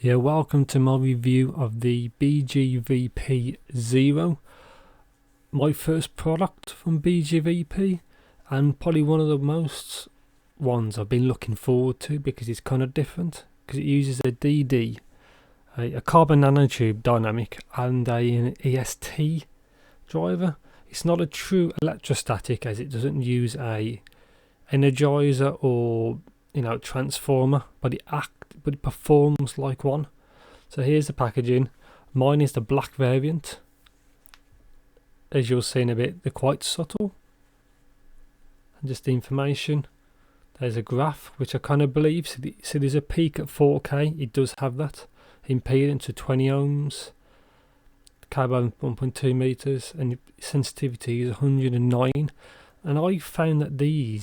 Yeah, welcome to my review of the BGVP Zero, my first product from BGVP, and probably one of the most ones I've been looking forward to because it's kind of different, because it uses a DD, a carbon nanotube dynamic, and an EST driver. It's not a true electrostatic, as it doesn't use a energizer or transformer, but it performs like one. So here's the packaging. Mine is the black variant. As you'll see in a bit, they're quite subtle. And just the information. There's a graph, which I kind of believe. So there's a peak at 4K. It does have that. Impedance to 20 ohms. Cable 1.2 meters, and sensitivity is 109. And I found that they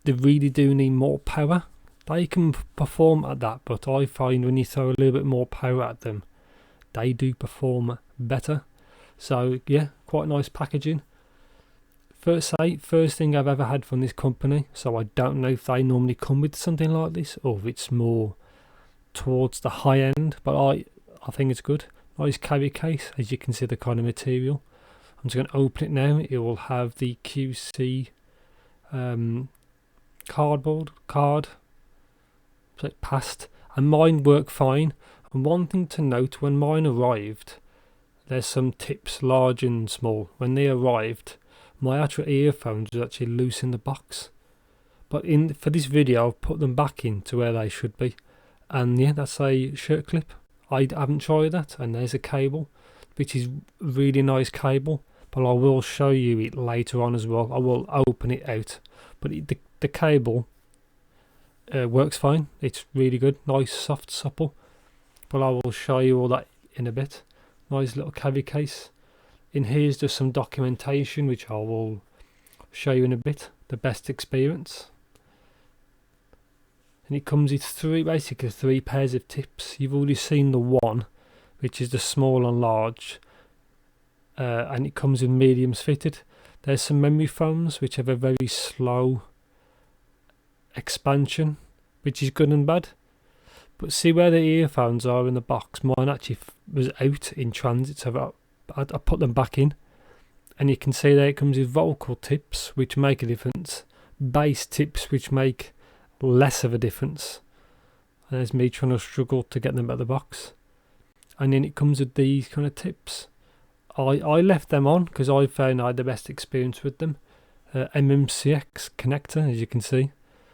really do need more power. They can perform at that, but I find when you throw a little bit more power at them, they do perform better. So yeah, quite nice packaging. First thing I've ever had from this company, so I don't know if they normally come with something like this or if it's more towards the high end, but I think it's good. Nice carry case, as you can see the kind of material. I'm just going to open it now. It will have the QC card, so it passed, and mine worked fine. And one thing to note, when mine arrived, there's some tips, large and small. When they arrived, my actual earphones was actually loose in the box, but for this video I've put them back into where they should be. And yeah, that's a shirt clip. I haven't tried that. And there's a cable, which is really nice cable, but I will show you it later on as well. I will open it out, but the cable works fine. It's really good, nice, soft, supple. But I will show you all that in a bit. Nice little carry case. In here's just some documentation, which I will show you in a bit. The best experience. And it comes with basically three pairs of tips. You've already seen the one, which is the small and large, and it comes with mediums fitted. There's some memory foams which have a very slow expansion, which is good and bad. But see where the earphones are in the box, mine actually was out in transit, so I put them back in, and you can see there it comes with vocal tips which make a difference, bass tips which make less of a difference. And there's me trying to struggle to get them out of the box. And then it comes with these kind of tips. I left them on because I found I had the best experience with them. MMCX connector, as you can see,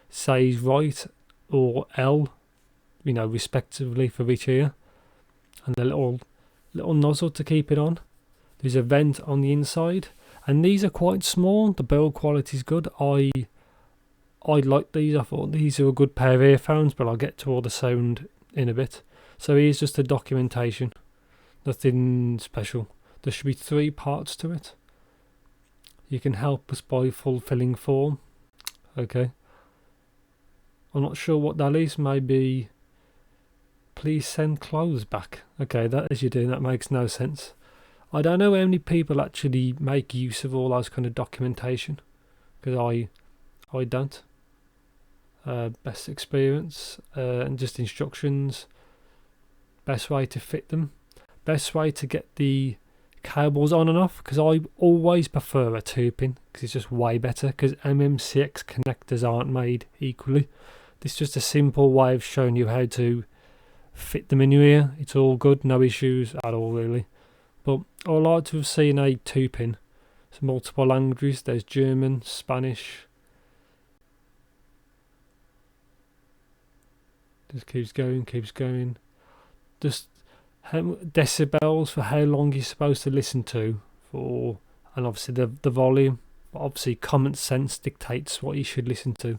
says right or L, respectively for each ear, and the little nozzle to keep it on. There's a vent on the inside, and these are quite small. The build quality is good. I like these. I thought these are a good pair of earphones, but I'll get to all the sound in a bit. So here's just the documentation. Nothing special. There should be 3 parts to it. You can help us by fulfilling form. Okay. I'm not sure what that is. Maybe please send clothes back. Okay, that as you do, that makes no sense. I don't know how many people actually make use of all those kind of documentation, because I don't. Best experience, and just instructions, best way to fit them, best way to get the cables on and off, because I always prefer a 2-pin because it's just way better, because MMCX connectors aren't made equally. This is just a simple way of showing you how to fit them in your ear. It's all good, no issues at all really. But I would like to have seen a 2-pin. So multiple languages, there's German, Spanish. Just keeps going. Just decibels for how long you're supposed to listen to, and obviously the volume. But obviously common sense dictates what you should listen to.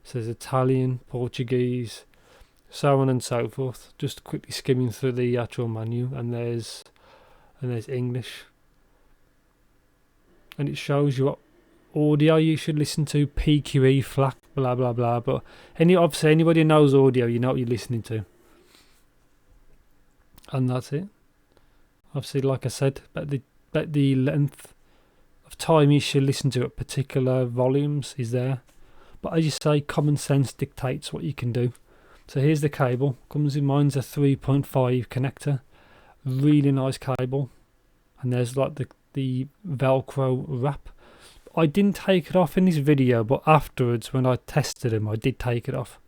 So there's Italian, Portuguese, so on and so forth. Just quickly skimming through the actual menu, and there's English, and it shows you what audio you should listen to, PQE, FLAC, blah blah blah. But obviously anybody who knows audio, you know what you're listening to, and that's it. Obviously, like I said, but the length of time you should listen to at particular volumes is there. But as you say, common sense dictates what you can do. So here's the cable. Comes in, mine's a 3.5 connector. Really nice cable. And there's like the Velcro wrap. I didn't take it off in this video, but afterwards when I tested them, I did take it off.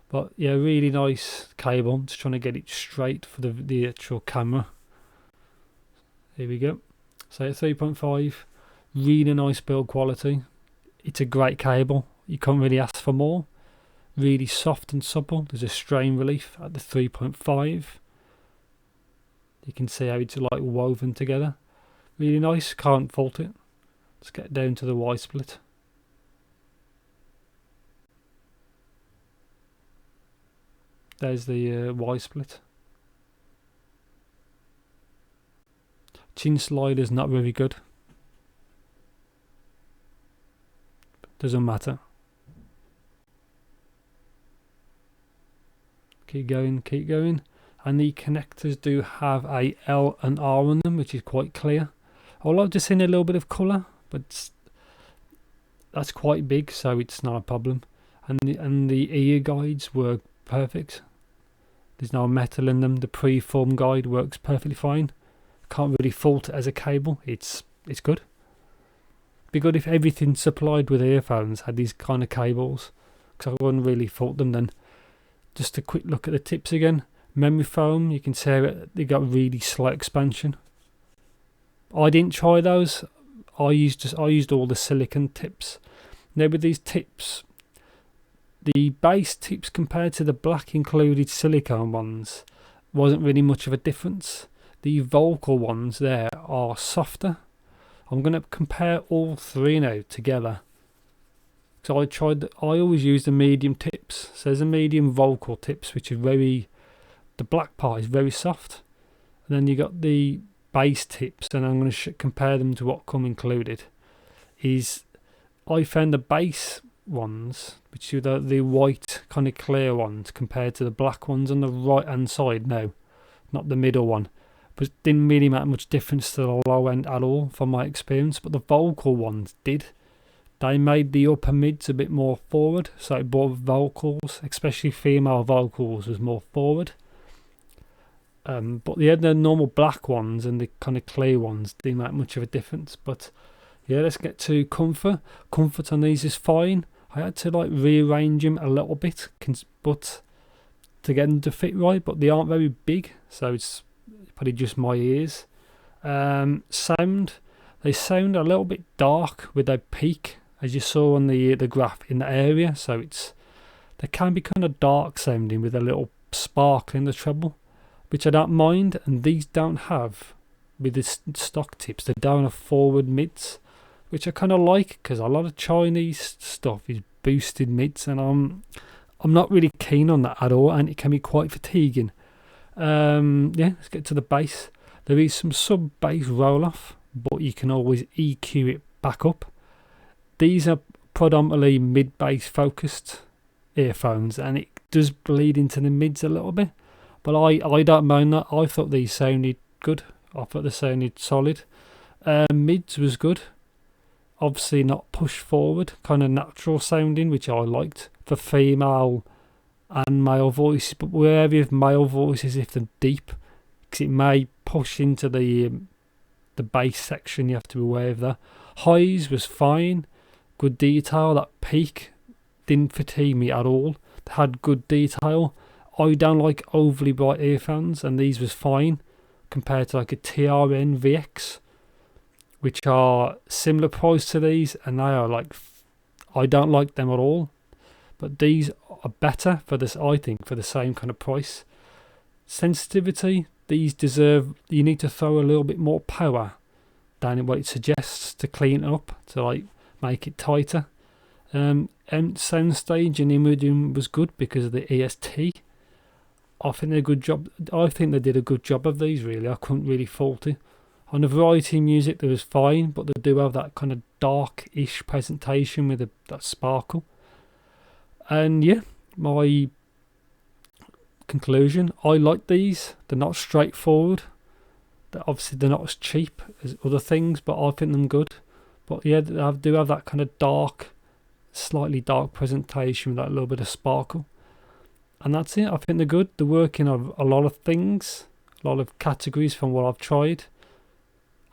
But yeah, really nice cable. I'm just trying to get it straight for the actual camera. Here we go. So 3.5, really nice build quality. It's a great cable. You can't really ask for more. Really soft and supple. There's a strain relief at the 3.5. You can see how it's like woven together. Really nice, can't fault it. Let's get down to the Y split. There's the Y split. Chin slider's not very good. Doesn't matter. Keep going, keep going. And the connectors do have a L and R on them, which is quite clear. I like to see a little bit of colour, but that's quite big, so it's not a problem. And the ear guides work perfect. There's no metal in them. The pre-form guide works perfectly fine. Can't really fault it as a cable. It's good. Be good if everything supplied with earphones had these kind of cables, because I wouldn't really fault them then. Just a quick look at the tips again. Memory foam, you can see they got really slight expansion. I didn't try those. I used all the silicon tips. Now with these tips, the base tips compared to the black included silicone ones wasn't really much of a difference. The vocal ones there are softer. I'm going to compare all three now together. So I always use the medium tips. So there's a medium vocal tips, which are the black part is very soft. And then you got the bass tips, and I'm going to compare them to what come included. I found the bass ones, which are the white kind of clear ones, compared to the black ones on the right hand side now, not the middle one. But didn't really make much difference to the low end at all from my experience, but the vocal ones did. They made the upper mids a bit more forward, so both vocals, especially female vocals, was more forward. But the normal black ones and the kind of clear ones didn't make much of a difference. But yeah, let's get to comfort. Comfort on these is fine. I had to like rearrange them a little bit, but to get them to fit right. But they aren't very big, so it's probably just my ears. Sound, they sound a little bit dark with a peak, as you saw on the graph in the area. So they can be kind of dark sounding with a little sparkle in the treble, which I don't mind. And these don't have, with the stock tips, they don't have forward mids, which I kind of like, because a lot of Chinese stuff is boosted mids, and I'm not really keen on that at all, and it can be quite fatiguing. Yeah, let's get to the bass. There is some sub bass roll off, but you can always EQ it back up. These are predominantly mid bass focused earphones, and it does bleed into the mids a little bit, but I don't mind that. I thought these sounded good. I thought they sounded solid. Mids was good. Obviously not push forward, kind of natural sounding, which I liked for female and male voices. But wherever you have male voices, if they're deep, because it may push into the bass section, you have to be aware of that. Highs was fine, good detail. That peak didn't fatigue me at all. They had good detail. I don't like overly bright earphones, and these was fine compared to like a TRN VX, which are similar price to these, and they are like, I don't like them at all. But these are better for this, I think, for the same kind of price. Sensitivity, these deserve, you need to throw a little bit more power than what it suggests to clean it up, to like make it tighter. Soundstage and imaging was good because of the EST. I think they did a good job of these, really. I couldn't really fault it. On the variety music, there was fine, but they do have that kind of dark-ish presentation with that sparkle. And yeah, my conclusion, I like these. They're not straightforward. Obviously, they're not as cheap as other things, but I think them good. But yeah, they do have that kind of dark, slightly dark presentation with that little bit of sparkle. And that's it. I think they're good. They're working on a lot of things, a lot of categories from what I've tried.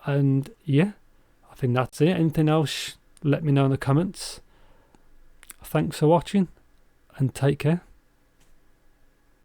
And yeah, I think that's it. Anything else, let me know in the comments. Thanks for watching and take care.